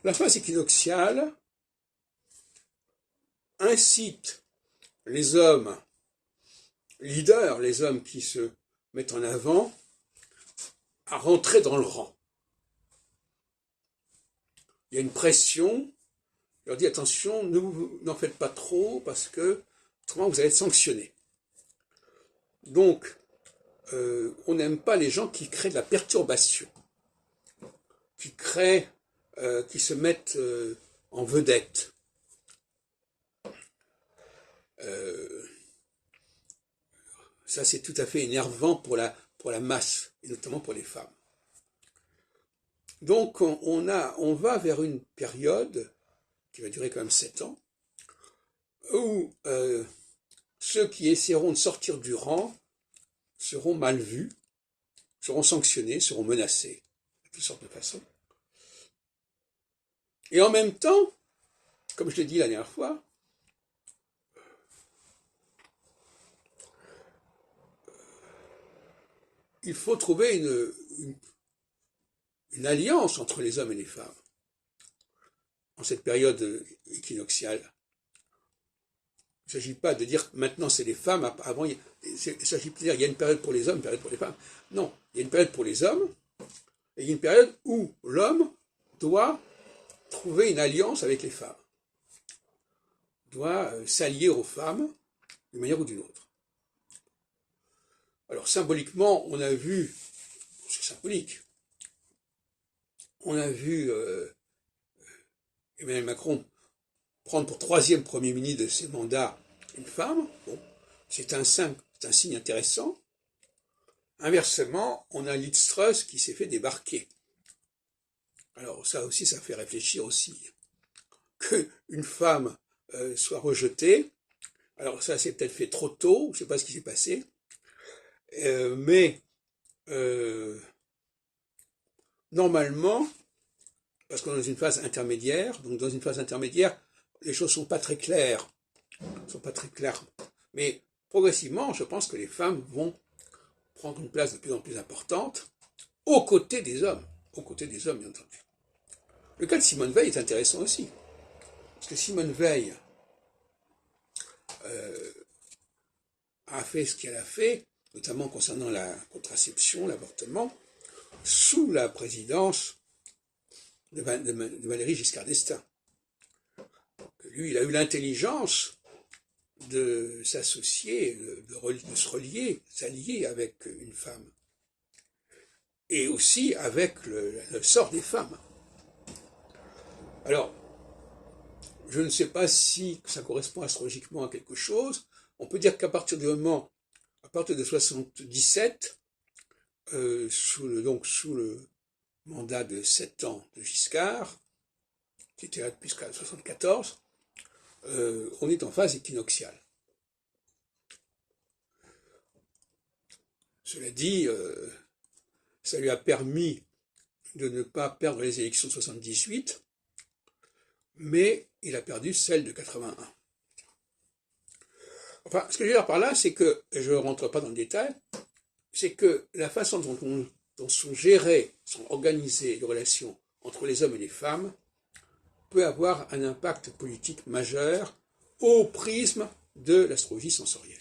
La phase équinoxiale incite les hommes leaders, les hommes qui se mettent en avant, à rentrer dans le rang. Il y a une pression, je leur dis attention, n'en faites pas trop parce que autrement vous allez être sanctionné. Donc, on n'aime pas les gens qui créent de la perturbation, qui se mettent en vedette. Ça, c'est tout à fait énervant pour la masse, et notamment pour les femmes. Donc, on va vers une période qui va durer quand même 7 ans, où ceux qui essaieront de sortir du rang seront mal vus, seront sanctionnés, seront menacés, de toutes sortes de façons. Et en même temps, comme je l'ai dit la dernière fois, il faut trouver une alliance entre les hommes et les femmes en cette période équinoxiale. Il ne s'agit pas de dire maintenant c'est les femmes, avant il s'agit pas de dire il y a une période pour les hommes, une période pour les femmes. Non, il y a une période pour les hommes, et il y a une période où l'homme doit trouver une alliance avec les femmes, doit s'allier aux femmes d'une manière ou d'une autre. Alors symboliquement, on a vu, c'est symbolique, on a vu Emmanuel Macron prendre pour 3e Premier ministre de ses mandats une femme. Bon, c'est un signe intéressant. Inversement, on a Liz Truss qui s'est fait débarquer. Alors ça aussi, ça fait réfléchir aussi. Qu'une femme soit rejetée, alors ça s'est peut-être fait trop tôt, je ne sais pas ce qui s'est passé, mais normalement, parce qu'on est dans une phase intermédiaire, donc dans une phase intermédiaire, les choses ne sont pas très claires, mais progressivement, je pense que les femmes vont prendre une place de plus en plus importante aux côtés des hommes, bien entendu. Le cas de Simone Veil est intéressant aussi, parce que Simone Veil a fait ce qu'elle a fait, notamment concernant la contraception, l'avortement, sous la présidence de Valéry Giscard d'Estaing. Lui, il a eu l'intelligence de s'associer, de se relier, s'allier avec une femme. Et aussi avec le sort des femmes. Alors, je ne sais pas si ça correspond astrologiquement à quelque chose. On peut dire qu'à partir du moment, à partir de 77, sous le mandat de 7 ans de Giscard, qui était là depuis 1974, on est en phase équinoxiale. Cela dit, ça lui a permis de ne pas perdre les élections de 78, mais il a perdu celle de 81. Enfin, ce que je veux dire par là, c'est que, et je ne rentre pas dans le détail, c'est que la façon dont sont gérées, sont organisées les relations entre les hommes et les femmes peut avoir un impact politique majeur au prisme de l'astrologie sensorielle.